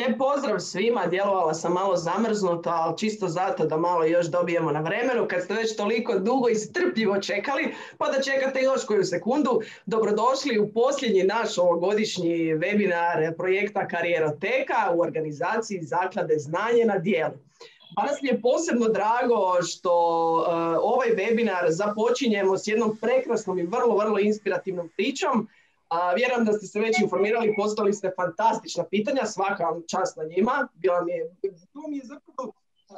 Lijep pozdrav svima, djelovala sam malo zamrznuta, ali čisto zato da malo još dobijemo na vremenu, kad ste već toliko dugo i strpljivo čekali, pa da čekate još koju sekundu. Dobrodošli u posljednji naš ovogodišnji webinar projekta Karijeroteka u organizaciji Zaklade Znanje na djelu. Danas mi je posebno drago što ovaj webinar započinjemo s jednom prekrasnom i vrlo inspirativnom pričom. Vjerujem da ste se već informirali, postavili ste fantastična pitanja, svaka vam čast na njima. To mi je zapravo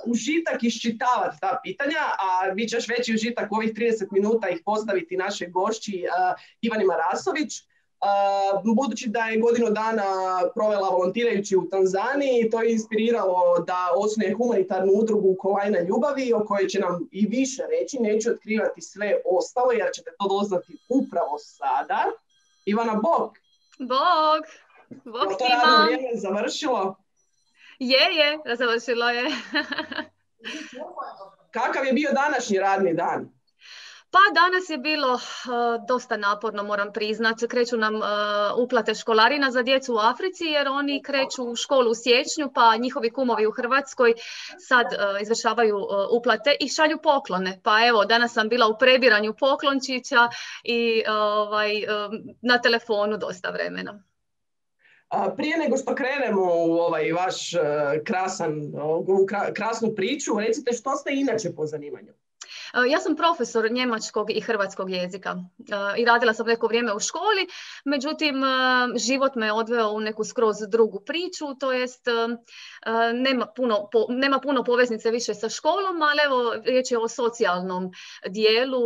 užitak iščitavati ta pitanja, a bit će još veći užitak ovih 30 minuta ih postaviti našoj gošći Ivani Marasović. Budući da je godinu dana provela volontirajući u Tanzaniji, to je inspiriralo da osnuje humanitarnu udrugu Kolajna ljubavi, o kojoj će nam i više reći. Neću otkrivati sve ostalo jer ćete to doznati upravo sada. Ivana, bog! Bog! Bog to radno vrijeme završilo? Je, završilo je. Kakav je bio današnji radni dan? Pa danas je bilo dosta naporno, moram priznati. Kreću nam uplate školarina za djecu u Africi jer oni kreću u školu u siječnju, pa njihovi kumovi u Hrvatskoj sad izvršavaju uplate i šalju poklone. Pa evo, danas sam bila u prebiranju poklončića i na telefonu dosta vremena. Prije nego što krenemo u ovaj vaš krasnu priču, recite što ste inače po zanimanju? Ja sam profesor njemačkog i hrvatskog jezika i radila sam neko vrijeme u školi, međutim život me odveo u neku skroz drugu priču, to jest nema puno poveznice više sa školom, ali evo riječ je o socijalnom dijelu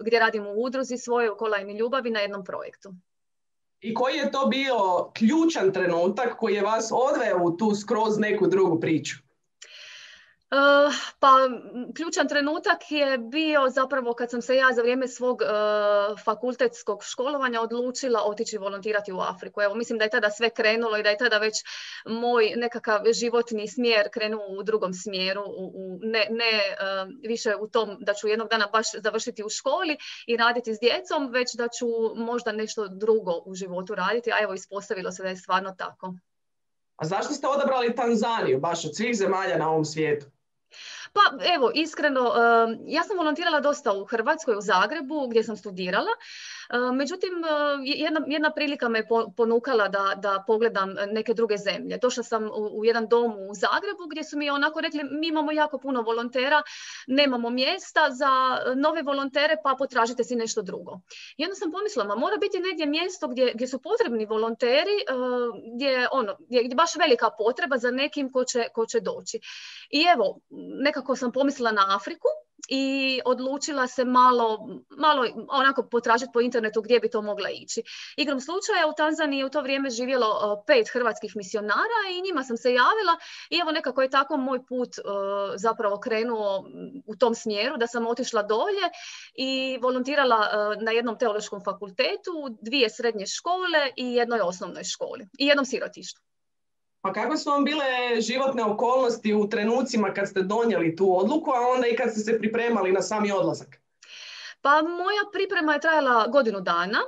gdje radim u udruzi svojoj u Kolajni ljubavi na jednom projektu. I koji je to bio ključan trenutak koji je vas odveo u tu skroz neku drugu priču? Pa ključan trenutak je bio zapravo kad sam se ja za vrijeme svog fakultetskog školovanja odlučila otići volontirati u Afriku. Evo, mislim da je tada sve krenulo i da je tada već moj nekakav životni smjer krenuo u drugom smjeru, ne više u tom da ću jednog dana baš završiti u školi i raditi s djecom, već da ću možda nešto drugo u životu raditi, a evo ispostavilo se da je stvarno tako. A zašto ste odabrali Tanzaniju, baš od svih zemalja na ovom svijetu? Pa evo, iskreno, ja sam volontirala dosta u Hrvatskoj, u Zagrebu, gdje sam studirala. Međutim, jedna prilika me ponukala da pogledam neke druge zemlje. Došla sam u jedan dom u Zagrebu gdje su mi onako rekli mi imamo jako puno volontera, nemamo mjesta za nove volontere, pa potražite si nešto drugo. I onda sam pomislila, mora biti negdje mjesto gdje su potrebni volonteri, gdje je baš velika potreba za nekim ko će doći. I evo, nekako sam pomislila na Afriku i odlučila se malo onako potražiti po internetu gdje bi to mogla ići. Igrom slučaja u Tanzaniji je u to vrijeme živjelo 5 hrvatskih misionara i njima sam se javila i evo nekako je tako moj put zapravo krenuo u tom smjeru da sam otišla dolje i volontirala na jednom teološkom fakultetu, 2 srednje škole i jednoj osnovnoj školi i jednom sirotištu. Pa kako su vam bile životne okolnosti u trenucima kad ste donijeli tu odluku, a onda i kad ste se pripremali na sami odlazak? Pa moja priprema je trajala godinu dana.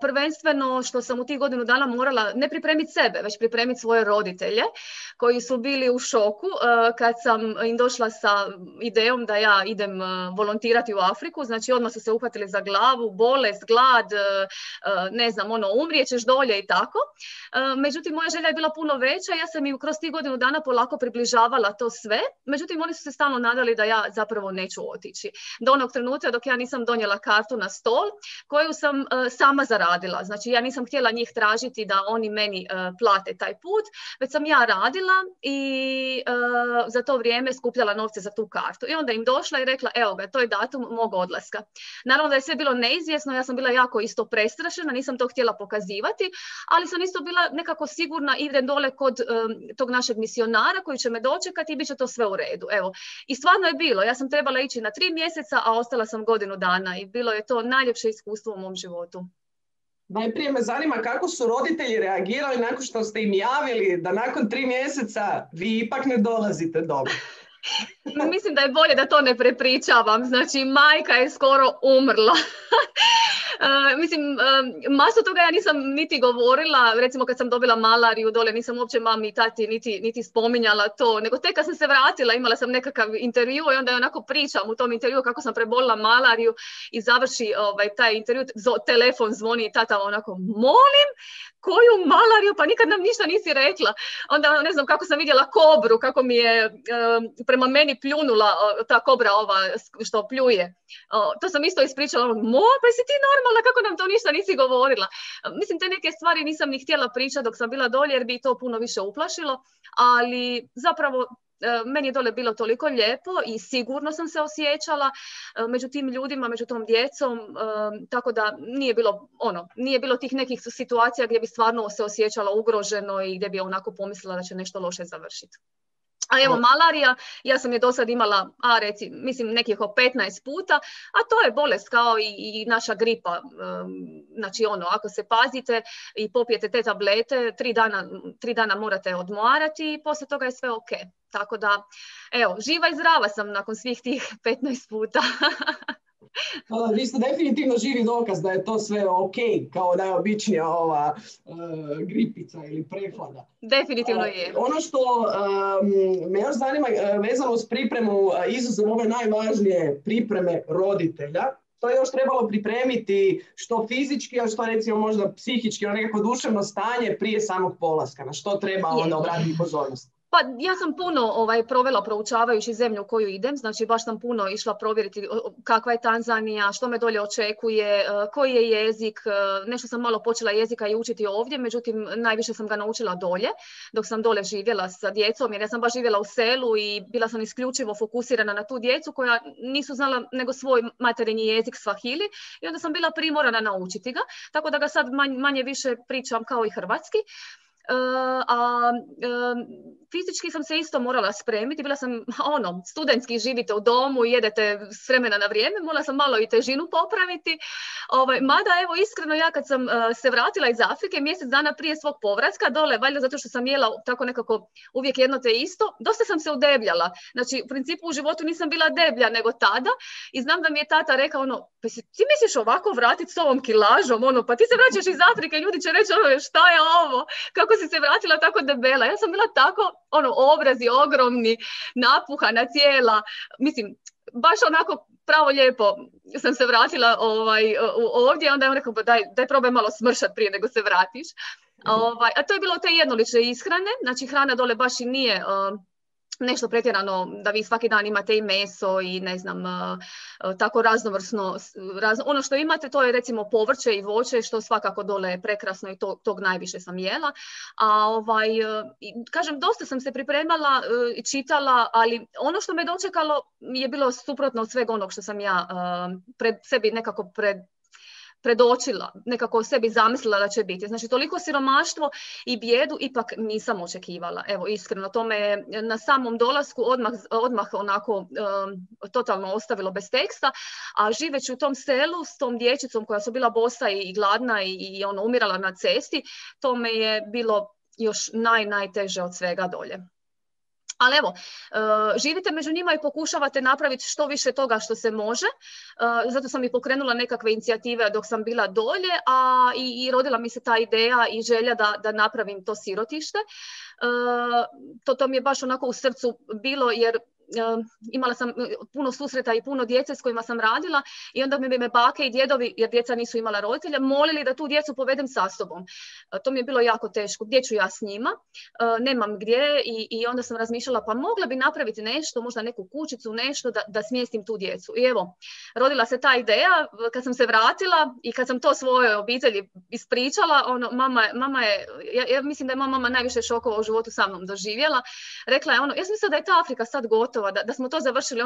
Prvenstveno što sam u tih godinu dana morala ne pripremiti sebe, već pripremiti svoje roditelje koji su bili u šoku kad sam im došla sa idejom da ja idem volontirati u Afriku. Znači odmah su se uhvatili za glavu, bolest, glad, umrijet ćeš dolje i tako. Međutim, moja želja je bila puno veća. Ja sam im kroz tih godinu dana polako približavala to sve. Međutim, oni su se stalno nadali da ja zapravo neću otići. Do onog trenutka dok ja nisam donijela kartu na stol koju sam sama zaradila. Znači ja nisam htjela njih tražiti da oni meni plate taj put, već sam ja radila i za to vrijeme skupljala novce za tu kartu. I onda im došla i rekla, evo ga, to je datum mog odlaska. Naravno da je sve bilo neizvjesno, ja sam bila jako isto prestrašena, nisam to htjela pokazivati, ali sam isto bila nekako sigurna, idem dole kod tog našeg misionara koji će me dočekati i bit će to sve u redu. Evo. I stvarno je bilo, ja sam trebala ići na 3 mjeseca, a ostala sam godinu dana i bilo je to najljepše iskustvo u mom životu. Najprije me zanima kako su roditelji reagirali nakon što ste im javili da nakon 3 mjeseca vi ipak ne dolazite doma. Mislim da je bolje da to ne prepričavam. Znači, majka je skoro umrla. Mislim, masu toga ja nisam niti govorila, recimo kad sam dobila malariju dole, nisam uopće mami i tati niti spominjala to, nego tek kad sam se vratila, imala sam nekakav intervju i onda onako pričam u tom intervju kako sam prebolila malariju i završi taj intervju, telefon zvoni i tata onako, molim, koju malariju, pa nikad nam ništa nisi rekla. Onda ne znam kako sam vidjela kobru, kako mi je prema meni pljunula ta kobra ova što pljuje. To sam isto ispričala, pa si ti normalna, kako nam to ništa nisi govorila. Mislim, te neke stvari nisam ni htjela pričati dok sam bila dolje jer bi to puno više uplašilo, ali zapravo meni je dole bilo toliko lijepo i sigurno sam se osjećala među tim ljudima, među tom djecom, tako da nije bilo tih nekih situacija gdje bi stvarno se osjećala ugroženo i gdje bi onako pomislila da će nešto loše završiti. A evo, malarija, ja sam je do sad imala, mislim, nekih 15 puta, a to je bolest kao i naša gripa. Znači, ako se pazite i popijete te tablete, 3 dana morate odmarati i poslije toga je sve ok. Tako da, evo, živa i zdrava sam nakon svih tih 15 puta. Vi ste definitivno živi dokaz da je to sve ok, kao najobičnija ova gripica ili prehlada. Definitivno je. Ono što me još zanima vezano uz pripremu, izuzev ove najvažnije pripreme roditelja, to je još trebalo pripremiti što fizički, a što recimo možda psihički, nekako duševno stanje prije samog polaska, na što treba onda obratiti pozornost. Pa ja sam puno provela proučavajući zemlju u koju idem, znači baš sam puno išla provjeriti kakva je Tanzanija, što me dolje očekuje, koji je jezik, nešto sam malo počela jezika i učiti ovdje, međutim najviše sam ga naučila dolje, dok sam dole živjela sa djecom, jer ja sam baš živjela u selu i bila sam isključivo fokusirana na tu djecu koja nisu znala nego svoj materinji jezik Swahili i onda sam bila primorana naučiti ga, tako da ga sad manje više pričam kao i hrvatski. Fizički sam se isto morala spremiti, bila sam studentski, živite u domu, jedete s vremena na vrijeme, morala sam malo i težinu popraviti, mada evo iskreno ja kad sam se vratila iz Afrike mjesec dana prije svog povratka dole, valjda zato što sam jela tako nekako uvijek jedno te isto, dosta sam se udebljala, znači u principu u životu nisam bila deblja nego tada i znam da mi je tata rekao pa ti misliš ovako vratiti s ovom kilažom, pa ti se vraćaš iz Afrike, ljudi će reći šta je ovo, kako si se vratila tako debela. Ja sam bila tako, obrazi ogromni, napuhana cijela. Mislim, baš onako pravo lijepo sam se vratila ovdje. Onda je on rekao, daj probaj malo smršat prije nego se vratiš. A to je bilo te jednolične ishrane. Znači, hrana dole baš i nije nešto pretjerano da vi svaki dan imate i meso i ne znam, tako raznovrsno. Ono što imate to je recimo povrće i voće što svakako dole je prekrasno i tog najviše sam jela. Kažem, dosta sam se pripremala i čitala, ali ono što me dočekalo je bilo suprotno od svega onog što sam ja sebi nekako predočila, nekako sebi zamislila da će biti. Znači, toliko siromaštvo i bijedu ipak nisam očekivala. Evo, iskreno, to me na samom dolasku odmah onako totalno ostavilo bez teksta, a živeći u tom selu s tom dječicom koja su bila bosa i gladna i umirala na cesti, to me je bilo još najteže od svega dolje. Ali evo, živite među njima i pokušavate napraviti što više toga što se može. Zato sam i pokrenula nekakve inicijative dok sam bila dolje, a i rodila mi se ta ideja i želja da napravim to sirotište. To mi je baš onako u srcu bilo jer imala sam puno susreta i puno djece s kojima sam radila i onda bi me bake i djedovi, jer djeca nisu imala roditelja, molili da tu djecu povedem sa sobom. To mi je bilo jako teško. Gdje ću ja s njima? Nemam gdje i onda sam razmišljala pa mogla bi napraviti nešto, možda neku kućicu, nešto da smjestim tu djecu. I evo, rodila se ta ideja kad sam se vratila i kad sam to svojoj obitelji ispričala, mama je, ja mislim da je moja mama najviše šokova u životu sa mnom doživjela. Rekla je ja sam mislila da je ta Afrika sad gotova, da smo to završili,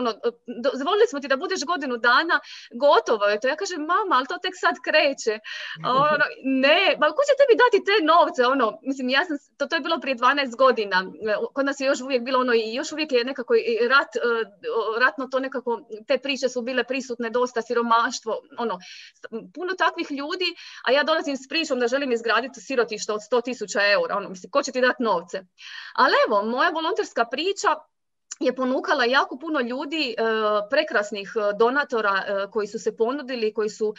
dozvolili smo ti da budeš godinu dana, gotovo je to. Ja kažem, mama, ali to tek sad kreće. Ne, ma ko će tebi dati te novce? Mislim, to je bilo prije 12 godina. Kod nas je još uvijek bilo i još uvijek je nekako ratno to nekako, te priče su bile prisutne, dosta siromaštvo, puno takvih ljudi, a ja dolazim s pričom da želim izgraditi sirotište od 100.000 eura. Mislim, ko će ti dati novce? Ali evo, moja volonterska priča je ponukala jako puno ljudi, prekrasnih donatora koji su se ponudili, koji su,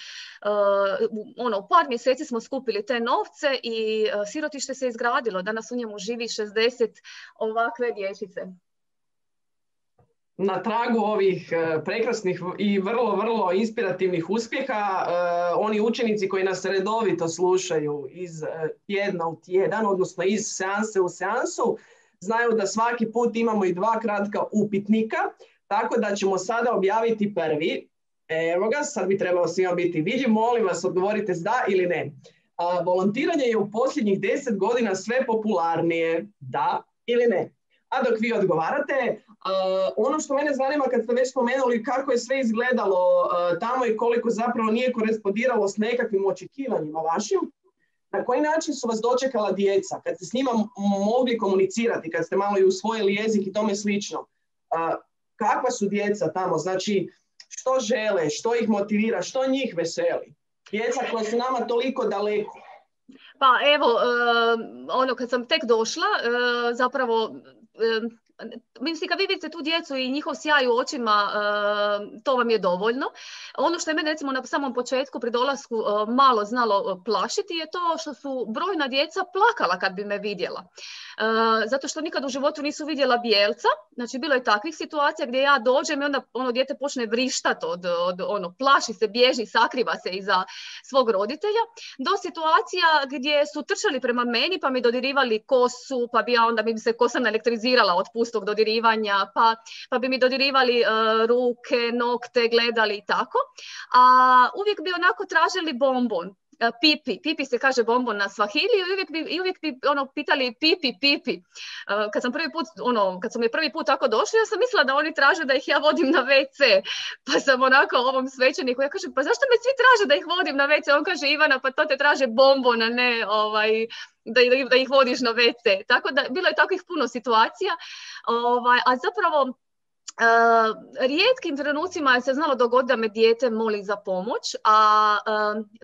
u par mjeseci smo skupili te novce i sirotište se izgradilo. Danas u njemu živi 60 ovakve dječice. Na tragu ovih prekrasnih i vrlo, vrlo inspirativnih uspjeha, oni učenici koji nas redovito slušaju iz tjedna u tjedan, odnosno iz seanse u seansu, znaju da svaki put imamo i 2 kratka upitnika, tako da ćemo sada objaviti prvi. Evo ga, sad bi trebalo svima biti vidljiv. Molim vas, odgovorite s da ili ne. Volontiranje je u posljednjih 10 godina sve popularnije, da ili ne? A dok vi odgovarate, ono što mene zanima kad ste već spomenuli kako je sve izgledalo tamo i koliko zapravo nije korespondiralo s nekakvim očekivanjima vašim, na koji način su vas dočekala djeca, kad ste s njima mogli komunicirati, kad ste malo i usvojili jezik i tome slično. Kakva su djeca tamo? Znači, što žele, što ih motivira, što njih veseli? Djeca koja su nama toliko daleko. Pa evo, kad sam tek došla, zapravo... Mislim, kad vi vidite tu djecu i njihov sjaj u očima, to vam je dovoljno. Ono što je mene recimo na samom početku pri dolasku malo znalo plašiti je to što su brojna djeca plakala kad bi me vidjela. Zato što nikad u životu nisu vidjela bijelca. Znači, bilo je takvih situacija gdje ja dođem i onda dijete počne vrištat plaši se, bježi, sakriva se iza svog roditelja, do situacija gdje su trčali prema meni pa mi dodirivali kosu, pa bi mi se kosa naelektrizirala od pustog dodirivanja, pa bi mi dodirivali ruke, nokte, gledali i tako. A uvijek bi onako tražili bombon. Pipi se kaže bombon na Swahili i uvijek bi pitali pipi. Kad su mi prvi put tako došli, ja sam mislila da oni traže da ih ja vodim na WC. Pa sam onako ovom svećeniku, ja kažem, pa zašto me svi traže da ih vodim na WC? On kaže, Ivana, pa to te traže bombon, a ne da ih vodiš na WC. Tako da, bilo je takvih puno situacija. A zapravo, rijetkim trenucima se znalo dogoditi da me dijete moli za pomoć, a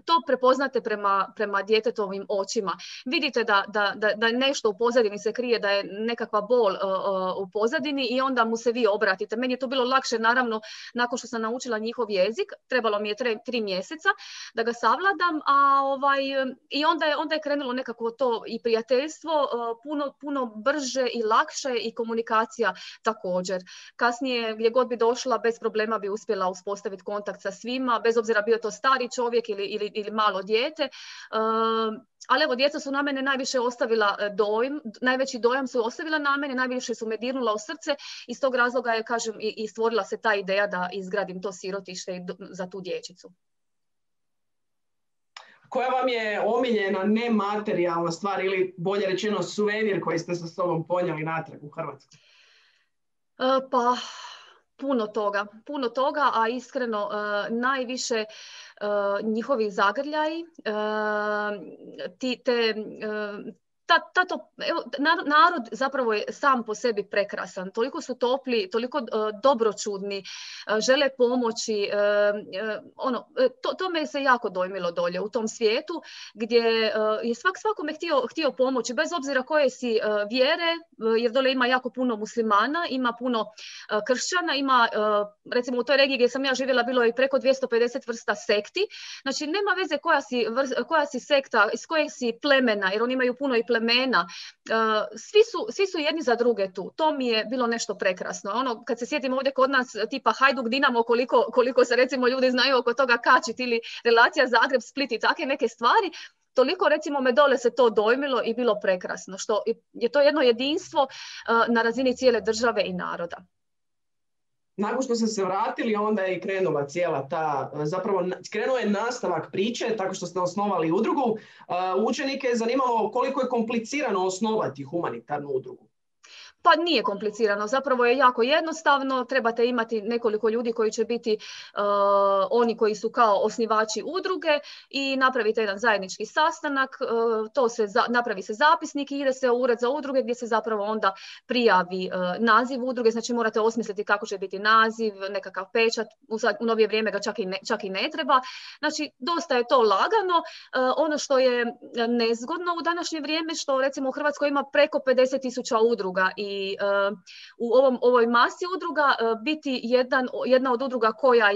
to prepoznate prema djetetovim očima. Vidite da nešto u pozadini se krije, da je nekakva bol u pozadini i onda mu se vi obratite. Meni je to bilo lakše, naravno, nakon što sam naučila njihov jezik. Trebalo mi je 3 mjeseca da ga savladam, i onda je krenulo nekako to i prijateljstvo puno brže i lakše i komunikacija također. Kasnije, gdje god bi došla, bez problema bi uspjela uspostaviti kontakt sa svima, bez obzira bio to stari čovjek ili malo dijete. Ali evo, djeca su na mene najviše ostavila najveći dojam su ostavila na mene, najviše su me dirnula u srce. Iz tog razloga je, kažem, i stvorila se ta ideja da izgradim to sirotište za tu dječicu. Koja vam je omiljena nematerijalna stvar ili bolje rečeno suvenir koji ste sa sobom ponijeli natrag u Hrvatsku? Pa puno toga, a iskreno najviše njihovi zagrljaji, narod zapravo je sam po sebi prekrasan. Toliko su topli, toliko dobročudni, žele pomoći. To me se jako dojmilo dolje u tom svijetu gdje je svakome htio pomoći, bez obzira koje si vjere, jer dole ima jako puno muslimana, ima puno kršćana, ima, recimo u toj regiji gdje sam ja živjela, bilo je preko 250 vrsta sekti. Znači, nema veze koja si sekta, iz kojeg si plemena, jer oni imaju puno i plemena. Svi su jedni za druge tu. To mi je bilo nešto prekrasno. Kad se sjetim ovdje kod nas tipa Hajduk Dinamo, koliko se recimo ljudi znaju oko toga kačiti, ili relacija Zagreb Split i takve neke stvari, toliko recimo me dole se to dojmilo i bilo prekrasno, što je to jedno jedinstvo na razini cijele države i naroda. Nakon što ste se vratili, onda je i krenula cijela ta, zapravo krenuo je nastavak priče, tako što ste osnovali udrugu. Učenike je zanimalo koliko je komplicirano osnovati humanitarnu udrugu. Pa nije komplicirano, zapravo je jako jednostavno, trebate imati nekoliko ljudi koji će biti oni koji su kao osnivači udruge i napravite jedan zajednički sastanak, napravi se zapisnik i ide se u ured za udruge gdje se zapravo onda prijavi naziv udruge, znači morate osmisliti kako će biti naziv, nekakav pečat, u novije vrijeme ga čak i ne treba, znači dosta je to lagano. Ono što je nezgodno u današnje vrijeme, što recimo u Hrvatskoj ima preko 50.000 udruga i i u ovoj masi udruga biti jedna od udruga koja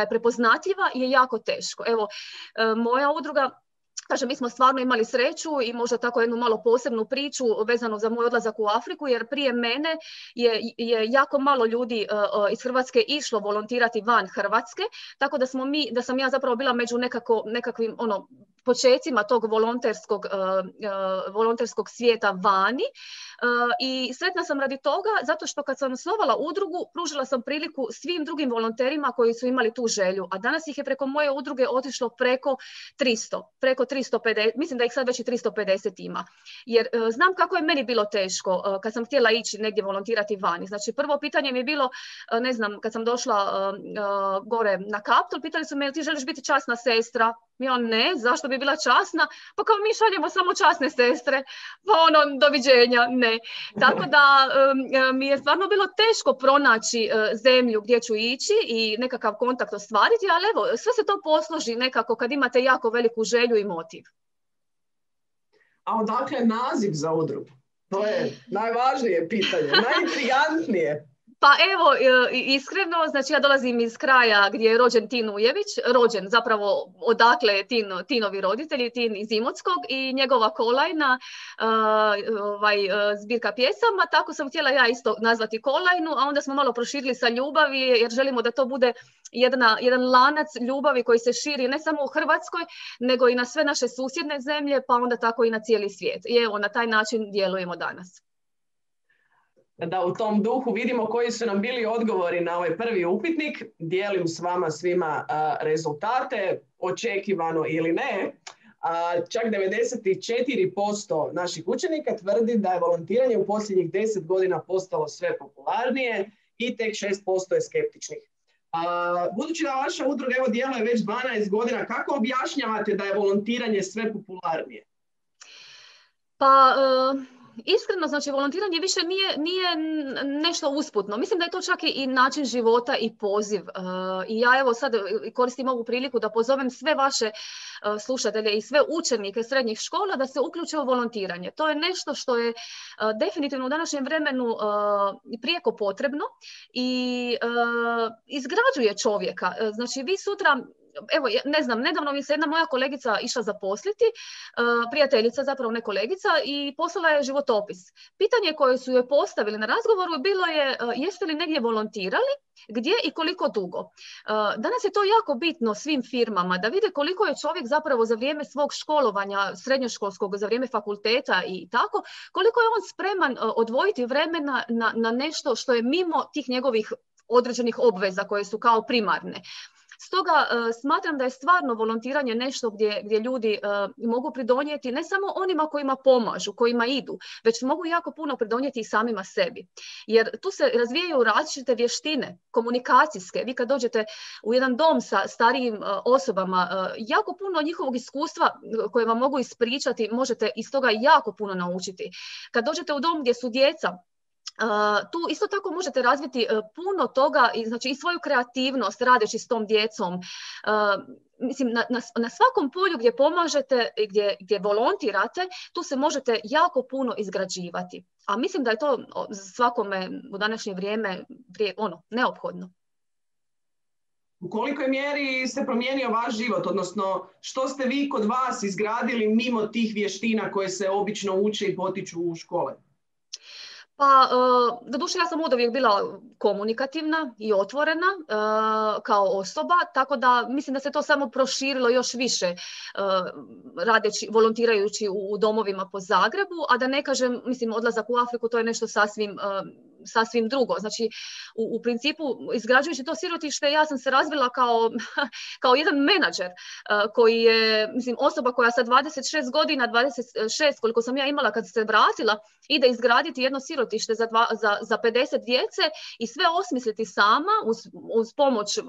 je prepoznatljiva je jako teško. Evo, moja udruga, kažem, mi smo stvarno imali sreću i možda tako jednu malo posebnu priču vezanu za moj odlazak u Afriku, jer prije mene je jako malo ljudi iz Hrvatske išlo volontirati van Hrvatske, tako da sam ja zapravo bila među nekakvim počecima tog volonterskog svijeta vani. I sretna sam radi toga, zato što kad sam osnovala udrugu, pružila sam priliku svim drugim volonterima koji su imali tu želju, a danas ih je preko moje udruge otišlo preko 350, mislim da ih sad već i 350 ima. Jer znam kako je meni bilo teško kad sam htjela ići negdje volontirati vani. Znači, prvo pitanje mi je bilo, ne znam, kad sam došla gore na Kaptol, pitali su me, jel ti želiš biti časna sestra? Ja ne, zašto bi bila časna? Pa kao mi šaljemo samo časne sestre, pa doviđenja, ne. Tako da mi je stvarno bilo teško pronaći zemlju gdje ću ići i nekakav kontakt ostvariti, ali evo, sve se to posloži nekako kad imate jako veliku želju i motiv. A odakle naziv za udrugu? To je najvažnije pitanje, najintrigantnije. Pa evo, iskreno, znači ja dolazim iz kraja gdje je rođen Tin Ujević, rođen zapravo odakle je Tinovi roditelji, Tin iz Imotskog i njegova kolajna, zbirka pjesama, tako sam htjela ja isto nazvati kolajnu, a onda smo malo proširili sa ljubavi jer želimo da to bude jedan lanac ljubavi koji se širi ne samo u Hrvatskoj, nego i na sve naše susjedne zemlje, pa onda tako i na cijeli svijet. I evo, na taj način djelujemo danas. Da u tom duhu vidimo koji su nam bili odgovori na ovaj prvi upitnik. Dijelim s vama svima rezultate, očekivano ili ne. Čak 94% naših učenika tvrdi da je volontiranje u posljednjih 10 godina postalo sve popularnije i tek 6% je skeptičnih. Budući da vaša udruga djeluje već 12 godina, kako objašnjavate da je volontiranje sve popularnije? Pa... Iskreno, znači, volontiranje više nije nešto usputno. Mislim da je to čak i način života i poziv. I ja evo sad koristim ovu priliku da pozovem sve vaše slušatelje i sve učenike srednjih škola da se uključe u volontiranje. To je nešto što je definitivno u današnjem vremenu prijeko potrebno i izgrađuje čovjeka. Znači, vi sutra... Evo, ne znam, nedavno mi se jedna moja kolegica išla zaposliti, prijateljica, zapravo ne kolegica, i poslala je životopis. Pitanje koje su joj postavili na razgovoru bilo je jeste li negdje volontirali, gdje i koliko dugo. Danas je to jako bitno svim firmama, da vide koliko je čovjek zapravo za vrijeme svog školovanja, srednjoškolskog, za vrijeme fakulteta i tako, koliko je on spreman odvojiti vremena na nešto što je mimo tih njegovih određenih obveza koje su kao primarne. Stoga smatram da je stvarno volontiranje nešto gdje ljudi mogu pridonijeti ne samo onima kojima pomažu, kojima idu, već mogu jako puno pridonijeti i samima sebi. Jer tu se razvijaju različite vještine, komunikacijske. Vi kad dođete u jedan dom sa starijim osobama, jako puno njihovog iskustva koje vam mogu ispričati, možete iz toga jako puno naučiti. Kad dođete u dom gdje su djeca, tu isto tako možete razviti puno toga, znači i svoju kreativnost radeći s tom djecom. Mislim, na svakom polju gdje pomažete, gdje volontirate, tu se možete jako puno izgrađivati. A mislim da je to svakome u današnje vrijeme neophodno. U kolikoj mjeri se promijenio vaš život, odnosno što ste vi kod vas izgradili mimo tih vještina koje se obično uče i potiču u škole? Pa, doduše ja sam uvijek bila komunikativna i otvorena kao osoba, tako da mislim da se to samo proširilo još više volontirajući u domovima po Zagrebu, a da ne kažem, mislim, odlazak u Afriku to je nešto sasvim drugo. Znači, u principu, izgrađujući to sirotište, ja sam se razvila kao jedan menadžer koji je, mislim, osoba koja sa 26 godina, 26 koliko sam ja imala kad se vratila, ide izgraditi jedno sirotište za 50 djece i sve osmisliti sama uz pomoć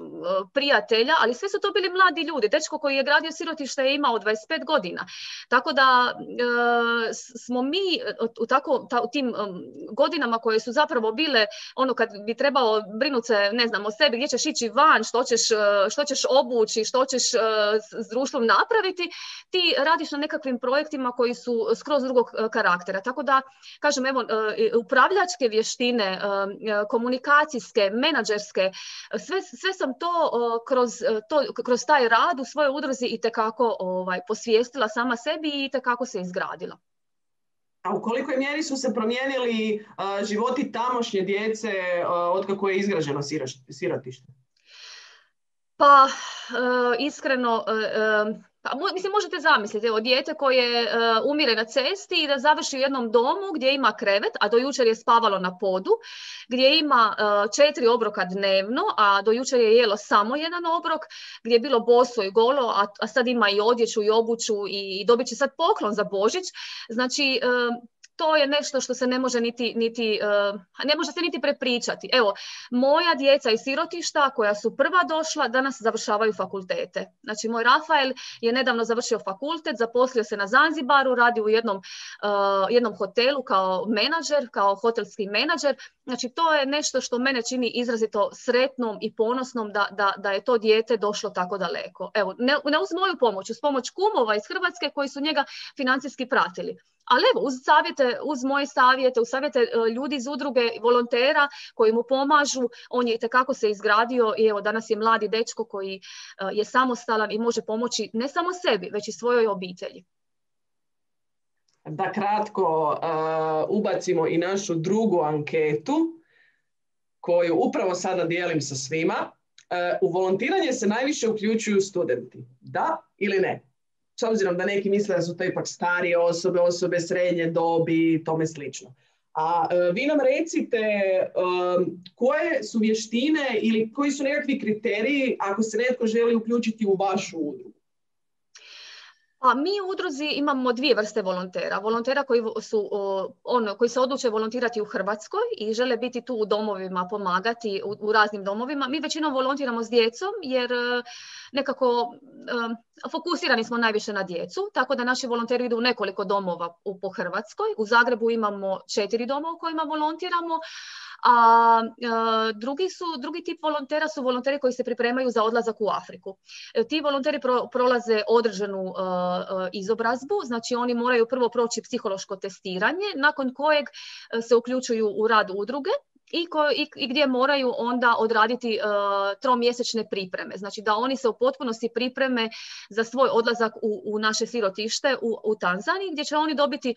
prijatelja, ali sve su to bili mladi ljudi. Dečko koji je gradio sirotište je imao 25 godina. Tako da smo mi u tim godinama koje su zapravo automobile, ono kad bi trebalo brinuti se, ne znam, o sebi, gdje ćeš ići van, što ćeš obući, što ćeš s društvom napraviti, ti radiš na nekakvim projektima koji su skroz drugog karaktera. Tako da, kažem, evo, upravljačke vještine, komunikacijske, menadžerske, sve sam to kroz taj rad u svojoj udruzi itekako posvijestila sama sebi i itekako se izgradila. A u kolikoj mjeri su se promijenili životi tamošnje djece otkako je izgrađeno sirotište? Pa, iskreno, mislim, možete zamisliti, evo, dijete koje umire na cesti i da završi u jednom domu gdje ima krevet, a do jučer je spavalo na podu, gdje ima 4 obroka dnevno, a do jučer je jelo samo jedan obrok, gdje je bilo boso i golo, a sad ima i odjeću i obuću i dobit će sad poklon za Božić. Znači, to je nešto što se ne može ne može se niti prepričati. Evo, moja djeca iz sirotišta koja su prva došla, danas završavaju fakultete. Znači, moj Rafael je nedavno završio fakultet, zaposlio se na Zanzibaru, radi u jednom hotelu kao menadžer, kao hotelski menadžer. Znači, to je nešto što mene čini izrazito sretnom i ponosnom da je to dijete došlo tako daleko. Evo, ne uz moju pomoć, uz pomoć kumova iz Hrvatske koji su njega financijski pratili. Ali evo, uz moje savjete, uz savjete ljudi iz udruge, volontera koji mu pomažu, on je itekako se izgradio i evo, danas je mladi dečko koji je samostalan i može pomoći ne samo sebi, već i svojoj obitelji. Da kratko ubacimo i našu drugu anketu koju upravo sada dijelim sa svima. U volontiranje se najviše uključuju studenti. Da ili ne? S obzirom da neki misle da su to ipak starije osobe srednje dobi i tome slično. A vi nam recite koje su vještine ili koji su nekakvi kriteriji ako se netko želi uključiti u vašu udrugu? A mi u udruzi imamo 2 vrste volontera. Volontera koji se odluče volontirati u Hrvatskoj i žele biti tu u domovima, pomagati u raznim domovima. Mi većinom volontiramo s djecom jer nekako fokusirani smo najviše na djecu, tako da naši volonteri idu u nekoliko domova po Hrvatskoj. U Zagrebu imamo 4 doma u kojima volontiramo, a drugi tip volontera su volonteri koji se pripremaju za odlazak u Afriku. Ti volonteri prolaze određenu izobrazbu, znači oni moraju prvo proći psihološko testiranje, nakon kojeg se uključuju u rad udruge i gdje moraju onda odraditi 3-mjesečne pripreme. Znači da oni se u potpunosti pripreme za svoj odlazak u naše sirotište u Tanzaniji, gdje će oni dobiti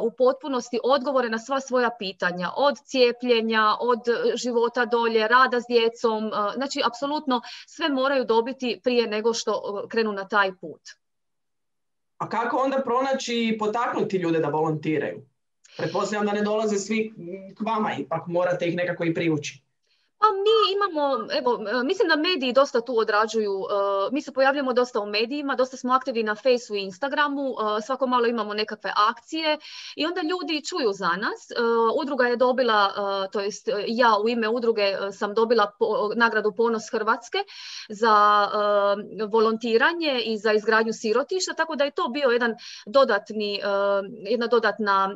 u potpunosti odgovore na sva svoja pitanja, od cijepljenja, od života dolje, rada s djecom. Znači, apsolutno sve moraju dobiti prije nego što krenu na taj put. A kako onda pronaći i potaknuti ljude da volontiraju? Pretpostavljam da ne dolaze svi k vama, ipak morate ih nekako i privući. Pa mi imamo, evo, mislim da mediji dosta tu odrađuju, mi se pojavljamo dosta u medijima, dosta smo aktivni na Facebooku i Instagramu, svako malo imamo nekakve akcije i onda ljudi čuju za nas. Udruga je dobila, to jest ja u ime udruge sam dobila nagradu Ponos Hrvatske za volontiranje i za izgradnju sirotišta, tako da je to bio jedna dodatna,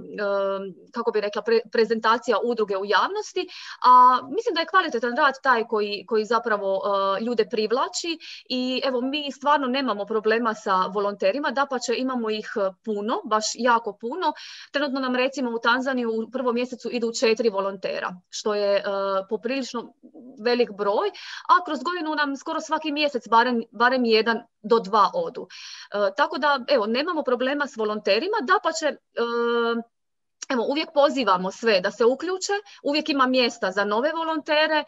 kako bi rekla, prezentacija udruge u javnosti, a mislim da je kvalitetan rad taj koji zapravo ljude privlači i evo, mi stvarno nemamo problema sa volonterima, dapače imamo ih puno, baš jako puno. Trenutno nam recimo u Tanzaniju u prvom mjesecu idu 4 volontera, što je poprilično velik broj, a kroz godinu nam skoro svaki mjesec barem 1 do 2 odu. Tako da evo, nemamo problema s volonterima, dapače evo, uvijek pozivamo sve da se uključe, uvijek ima mjesta za nove volontere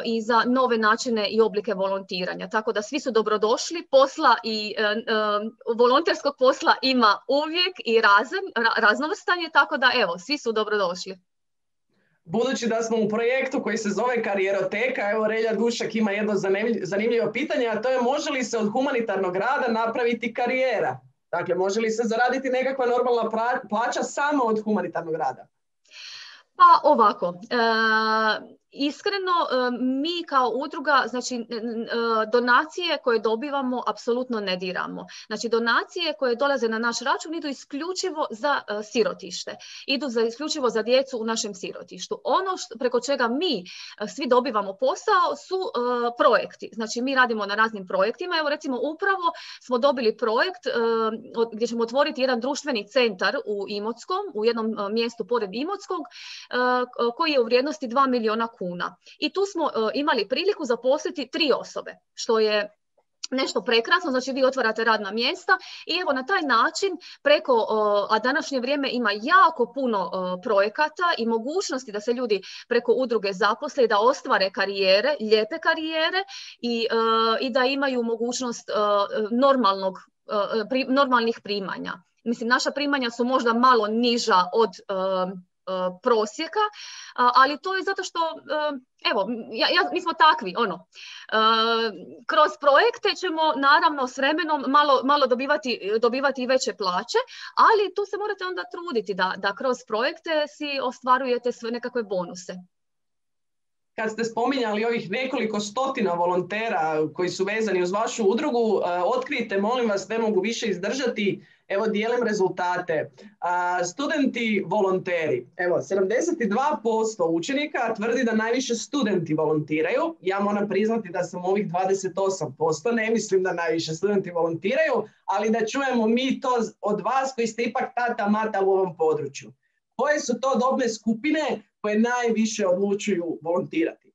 i za nove načine i oblike volontiranja. Tako da svi su dobrodošli, posla i volonterskog posla ima uvijek i raznovrstan je, tako da evo, svi su dobrodošli. Budući da smo u projektu koji se zove Karijeroteka, evo Relja Dušak ima jedno zanimljivo pitanje, a to je može li se od humanitarnog rada napraviti karijera? Dakle, može li se zaraditi nekakva normalna plaća samo od humanitarnog rada? Pa ovako, iskreno, mi kao udruga, znači donacije koje dobivamo apsolutno ne diramo. Znači donacije koje dolaze na naš račun idu isključivo za sirotište. Idu isključivo za djecu u našem sirotištu. Ono preko čega mi svi dobivamo posao su projekti. Znači mi radimo na raznim projektima. Evo recimo upravo smo dobili projekt gdje ćemo otvoriti jedan društveni centar u Imotskom, u jednom mjestu pored Imotskog, koji je u vrijednosti 2 milijuna kuna. I tu smo imali priliku zaposliti 3 osobe, što je nešto prekrasno, znači vi otvarate radna mjesta i evo na taj način preko, a današnje vrijeme ima jako puno projekata i mogućnosti da se ljudi preko udruge zaposle i da ostvare karijere, lijepe karijere i da imaju mogućnost normalnih primanja. Mislim, naša primanja su možda malo niža od prosjeka, ali to je zato što, evo, mi smo takvi, kroz projekte ćemo naravno s vremenom malo dobivati i veće plaće, ali tu se morate onda truditi da kroz projekte si ostvarujete sve nekakve bonuse. Kad ste spominjali ovih nekoliko stotina volontera koji su vezani uz vašu udrugu, otkrijte, molim vas, ne mogu više izdržati, evo dijelim rezultate. Studenti volonteri, evo 72% učenika tvrdi da najviše studenti volontiraju. Ja moram priznati da sam ovih 28%, ne mislim da najviše studenti volontiraju, ali da čujemo mi to od vas koji ste ipak tata mata u ovom području. Koje su to dobne skupine koje najviše odlučuju volontirati?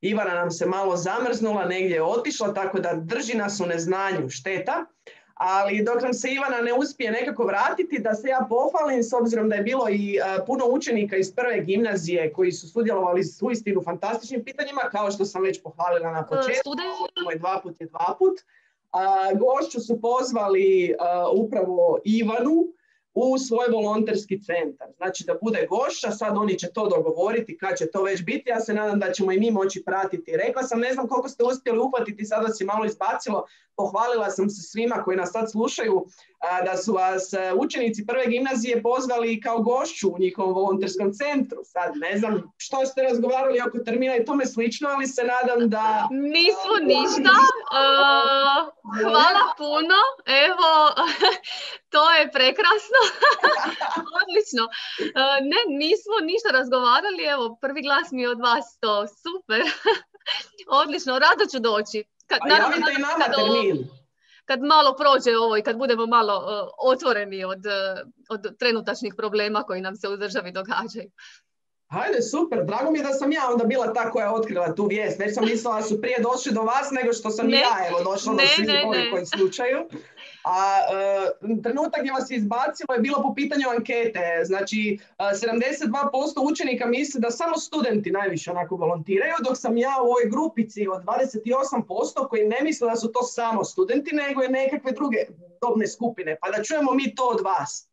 Ivana nam se malo zamrznula, negdje je otišla, tako da drži nas u neznanju, šteta. Ali dok nam se Ivana ne uspije nekako vratiti, da se ja pohvalim, s obzirom da je bilo i puno učenika iz prve gimnazije koji su sudjelovali s uistinu fantastičnim pitanjima, kao što sam već pohvalila na početku, moj 2 put je 2 put. Gošću su pozvali upravo Ivanu u svoj volonterski centar. Znači da bude gošća, sad oni će to dogovoriti kad će to već biti. Ja se nadam da ćemo i mi moći pratiti. Rekla sam, ne znam koliko ste uspjeli uhvatiti, sad vas je malo izbacilo. Pohvalila sam se svima koji nas sad slušaju da su vas učenici prve gimnazije pozvali kao gošću u njihovom volonterskom centru. Sad ne znam što ste razgovarali oko termina i tome slično, ali se nadam da... Nismo ništa. Hvala puno. Evo, to je prekrasno. Odlično. Ne, nismo ništa razgovarali. Evo, prvi glas mi je od vas, to super. Odlično, rado ću doći. Javite i nama termin. Kad malo prođe ovo i kad budemo malo otvoreni od trenutačnih problema koji nam se u državi događaju. Hajde, super. Drago mi je da sam ja onda bila ta koja je otkrila tu vijest. Već sam mislila da su prije došli do vas nego što sam ja došla do svih ovih koji slučaju. A trenutak gdje vas je izbacilo je bilo po pitanju ankete. Znači, 72% učenika misli da samo studenti najviše onako volontiraju, dok sam ja u ovoj grupici od 28% koji ne misle da su to samo studenti, nego i nekakve druge dobne skupine. Pa da čujemo mi to od vas.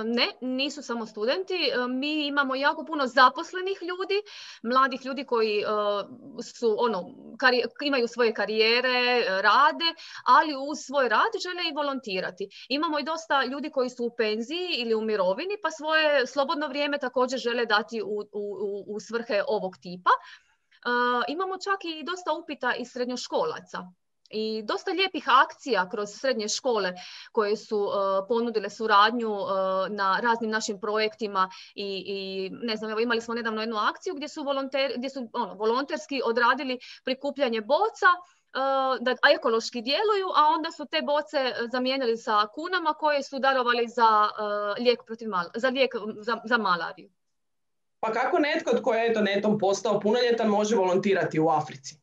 Ne, nisu samo studenti. Mi imamo jako puno zaposlenih ljudi, mladih ljudi koji imaju svoje karijere, rade, ali uz svoj rad žele i volontirati. Imamo i dosta ljudi koji su u penziji ili u mirovini, pa svoje slobodno vrijeme također žele dati u svrhe ovog tipa. Imamo čak i dosta upita iz srednjoškolaca. I dosta lijepih akcija kroz srednje škole koje su ponudile suradnju na raznim našim projektima i ne znam, evo imali smo nedavno jednu akciju gdje su volonterski odradili prikupljanje boca da ekološki djeluju, a onda su te boce zamijenili sa kunama koje su darovali za lijek za malariju. Pa kako netko tko je netom postao punoljetan može volontirati u Africi?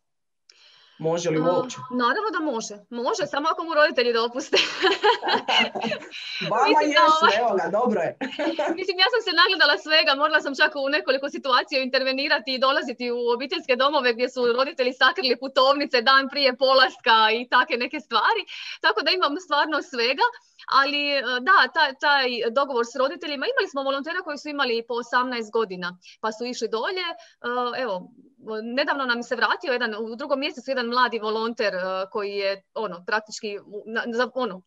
Može li uopće? Naravno da može. Može, samo ako mu roditelji dopuste. Vama jesu, evo ga, dobro je. Mislim, ja sam se nagledala svega, morala sam čak u nekoliko situacija intervenirati i dolaziti u obiteljske domove gdje su roditelji sakrili putovnice dan prije polaska i take neke stvari. Tako da imam stvarno svega. Ali da, taj dogovor s roditeljima, imali smo volontera koji su imali po 18 godina, pa su išli dolje. Evo, nedavno nam se vratio u 2. mjesecu jedan mladi volonter koji je praktički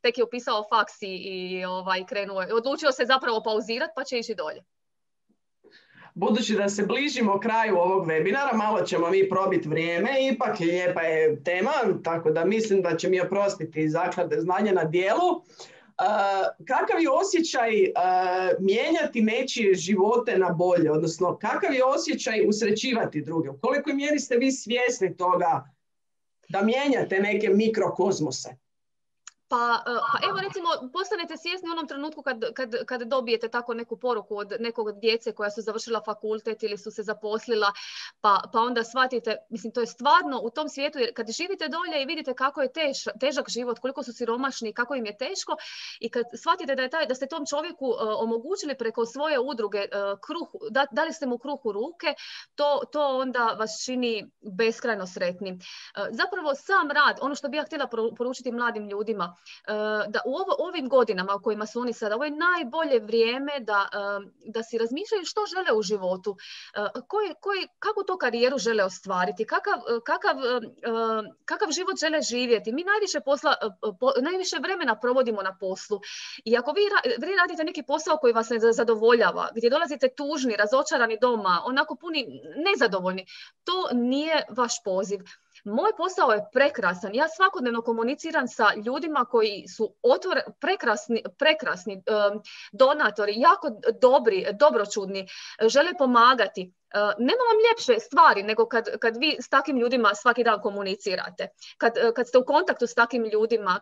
tek je upisao faks i krenuo, odlučio se zapravo pauzirati pa će ići dolje. Budući da se bližimo kraju ovog webinara, malo ćemo mi probiti vrijeme, ipak lijepa je tema, tako da mislim da će mi oprostiti Zaklade Znanje na djelu. Kakav je osjećaj mijenjati nečije živote na bolje, odnosno kakav je osjećaj usrećivati druge? U kolikoj mjeri ste vi svjesni toga da mijenjate neke mikrokozmose? Pa evo recimo postanete svjesni u onom trenutku kad dobijete tako neku poruku od nekog djece koja su završila fakultet ili su se zaposlila, pa onda shvatite, mislim to je stvarno u tom svijetu, jer kad živite dolje i vidite kako je težak život, koliko su siromašni, kako im je teško, i kad shvatite da ste tom čovjeku omogućili preko svoje udruge kruh, dali ste mu kruh u ruke, to onda vas čini beskrajno sretnim. Zapravo sam rad, ono što bih ja htjela poručiti mladim ljudima, da u ovim godinama u kojima su oni sada, ovo je najbolje vrijeme da si razmišljaju što žele u životu, kakvu to karijeru žele ostvariti, kakav život žele živjeti. Mi najviše vremena provodimo na poslu, i ako vi radite neki posao koji vas ne zadovoljava, gdje dolazite tužni, razočarani doma, onako puni nezadovoljni, to nije vaš poziv. Moj posao je prekrasan. Ja svakodnevno komuniciram sa ljudima koji su prekrasni donatori, jako dobri, dobročudni, žele pomagati. Nema vam ljepše stvari nego kad vi s takvim ljudima svaki dan komunicirate. Kad ste u kontaktu s takvim ljudima,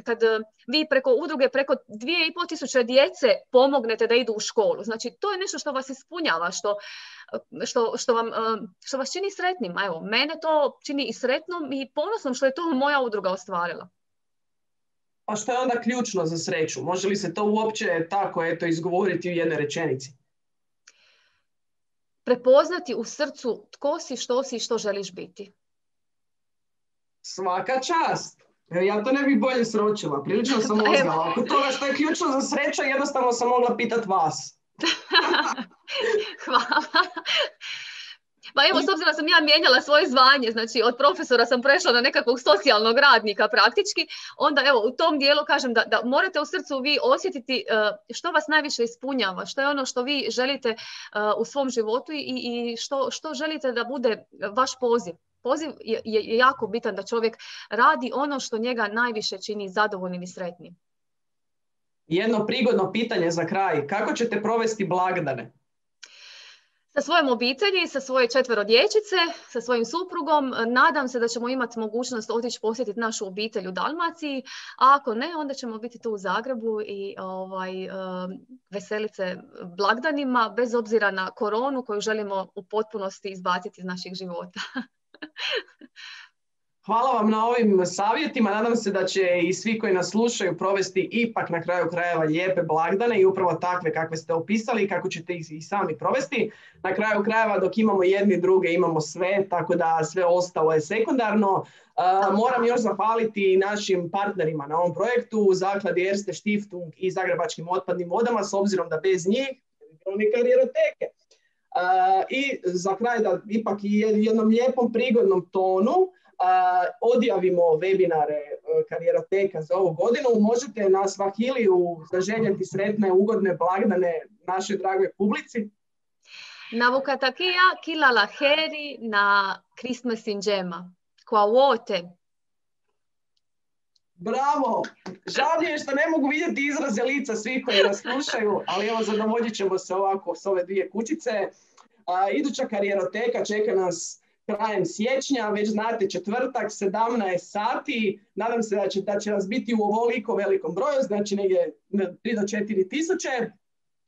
kad vi preko udruge, preko 2500 djece pomognete da idu u školu. Znači, to je nešto što vas ispunjava, što vas čini sretnim. Evo, mene to čini i sretnom i ponosnom što je to moja udruga ostvarila. A što je onda ključno za sreću? Može li se to uopće tako izgovoriti u jednoj rečenici? Prepoznati u srcu tko si, što si i što želiš biti. Svaka čast. Ja to ne bih bolje sročila. Prilično sam mozgala. Oko toga što je ključno za sreću, jednostavno sam mogla pitati vas. Hvala. Pa evo, s obzirom da sam ja mijenjala svoje zvanje, znači od profesora sam prešla na nekakvog socijalnog radnika praktički, onda evo u tom dijelu kažem da morate u srcu vi osjetiti što vas najviše ispunjava, što je ono što vi želite u svom životu i što želite da bude vaš poziv. Poziv je jako bitan, da čovjek radi ono što njega najviše čini zadovoljnim i sretnim. Jedno prigodno pitanje za kraj. Kako ćete provesti blagdane? Sa svojom obitelji, sa svoje 4 dječice, sa svojim suprugom. Nadam se da ćemo imati mogućnost otići posjetiti našu obitelj u Dalmaciji, a ako ne, onda ćemo biti tu u Zagrebu i veseliti se blagdanima, bez obzira na koronu koju želimo u potpunosti izbaciti iz naših života. Hvala vam na ovim savjetima. Nadam se da će i svi koji nas slušaju provesti ipak na kraju krajeva lijepe blagdane i upravo takve kakve ste opisali, kako ćete ih i sami provesti. Na kraju krajeva dok imamo jedni druge imamo sve, tako da sve ostalo je sekundarno. Moram još zahvaliti našim partnerima na ovom projektu, Zakladi Erste Stiftung i Zagrebačkim otpadnim vodama, s obzirom da bez njih ne bi bilo ni Karijeroteke. I za kraj da ipak i jednom lijepom prigodnom tonu odjavimo webinare Karijeroteka za ovu godinu. Možete na Swahiliju zaželjeti sretne, ugodne blagdane našoj dragoj publici. Navukatakia kila la heri na Christmas njema. Kwa wote. Bravo! Žao mi je što ne mogu vidjeti izraze lica svih koji nas slušaju, ali evo zadovoljit ćemo se ovako s ove 2 kućice. Iduća Karijeroteka čeka nas krajem siječnja, već znate, četvrtak, 17 sati. Nadam se da će nas biti u ovoliko velikom broju, znači negdje 3 do 4 tisuće.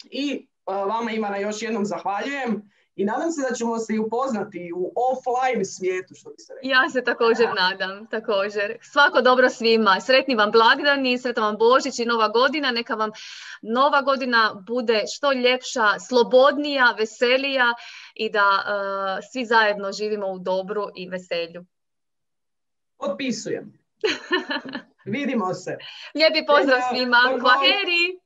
I vama Ivana još jednom zahvaljujem i nadam se da ćemo se i upoznati u offline svijetu, što bi se rekli. Ja se također nadam, također. Svako dobro svima. Sretni vam blagdani, sretan vam Božić i Nova godina. Neka vam Nova godina bude što ljepša, slobodnija, veselija i da svi zajedno živimo u dobru i veselju. Potpisujem. Vidimo se. Lijepi pozdrav svima. Bye bye. Kvaheri!